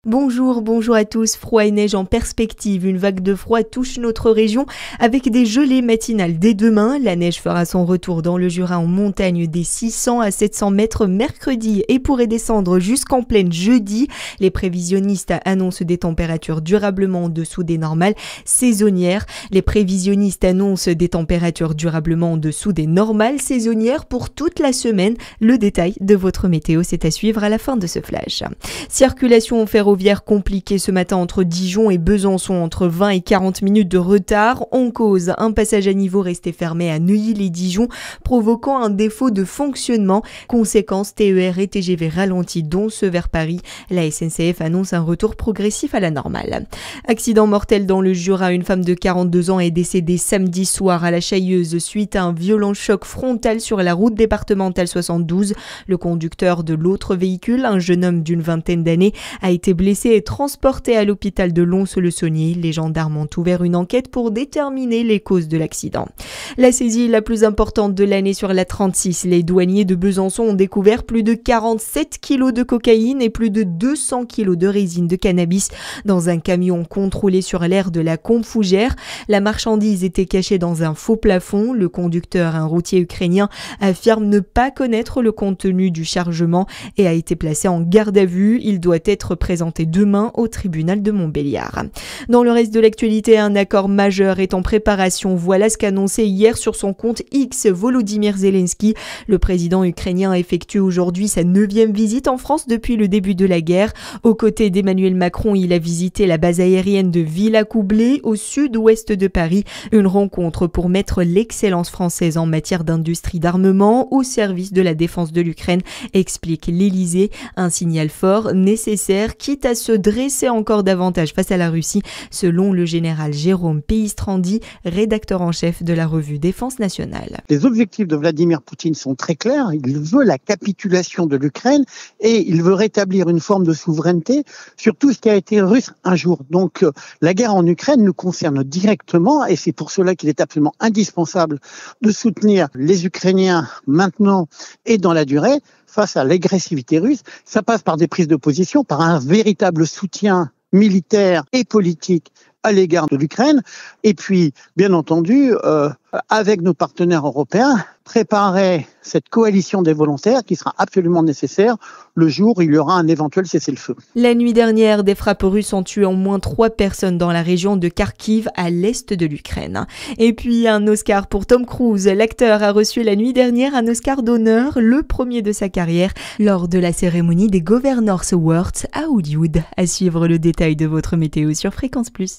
Bonjour à tous. Froid et neige en perspective. Une vague de froid touche notre région avec des gelées matinales dès demain. La neige fera son retour dans le Jura en montagne des 600 à 700 mètres mercredi et pourrait descendre jusqu'en plaine jeudi. Les prévisionnistes annoncent des températures durablement en dessous des normales saisonnières. Pour toute la semaine. Le détail de votre météo, c'est à suivre à la fin de ce flash. Circulation ferroviaire compliquée ce matin entre Dijon et Besançon, entre 20 et 40 minutes de retard. En cause, un passage à niveau resté fermé à Neuilly-les-Dijon, provoquant un défaut de fonctionnement. Conséquence, TER et TGV ralentis, dont ceux vers Paris. La SNCF annonce un retour progressif à la normale. Accident mortel dans le Jura. Une femme de 42 ans est décédée samedi soir à la Chailleuse suite à un violent choc frontal sur la route départementale 72. Le conducteur de l'autre véhicule, un jeune homme d'une vingtaine d'années, a été blessé et transporté à l'hôpital de Lons-le-Saunier. Les gendarmes ont ouvert une enquête pour déterminer les causes de l'accident. La saisie la plus importante de l'année sur la 36. Les douaniers de Besançon ont découvert plus de 47 kilos de cocaïne et plus de 200 kilos de résine de cannabis dans un camion contrôlé sur l'aire de la Combe-Fougères. La marchandise était cachée dans un faux plafond. Le conducteur, un routier ukrainien, affirme ne pas connaître le contenu du chargement et a été placé en garde à vue. Il doit être présenté demain au tribunal de Montbéliard. Dans le reste de l'actualité, un accord majeur est en préparation. Voilà ce qu'annonçait hier sur son compte X Volodymyr Zelensky. Le président ukrainien effectue aujourd'hui sa 9e visite en France depuis le début de la guerre. Aux côtés d'Emmanuel Macron, il a visité la base aérienne de Villacoublay au sud-ouest de Paris. Une rencontre pour mettre l'excellence française en matière d'industrie d'armement au service de la défense de l'Ukraine, explique l'Élysée. Un signal fort, nécessaire, quitte à se dresser encore davantage face à la Russie, selon le général Jérôme Péistrandi, rédacteur en chef de la revue Défense nationale. Les objectifs de Vladimir Poutine sont très clairs. Il veut la capitulation de l'Ukraine et il veut rétablir une forme de souveraineté sur tout ce qui a été russe un jour. Donc la guerre en Ukraine nous concerne directement et c'est pour cela qu'il est absolument indispensable de soutenir les Ukrainiens maintenant et dans la durée face à l'agressivité russe. Ça passe par des prises de position, par un véritable soutien militaire et politique à l'égard de l'Ukraine. Et puis, bien entendu, avec nos partenaires européens, préparer cette coalition des volontaires qui sera absolument nécessaire le jour où il y aura un éventuel cessez-le-feu. La nuit dernière, des frappes russes ont tué au moins 3 personnes dans la région de Kharkiv, à l'est de l'Ukraine. Et puis, un Oscar pour Tom Cruise. L'acteur a reçu la nuit dernière un Oscar d'honneur, le premier de sa carrière, lors de la cérémonie des Governors Awards à Hollywood. À suivre le détail de votre météo sur Fréquence Plus.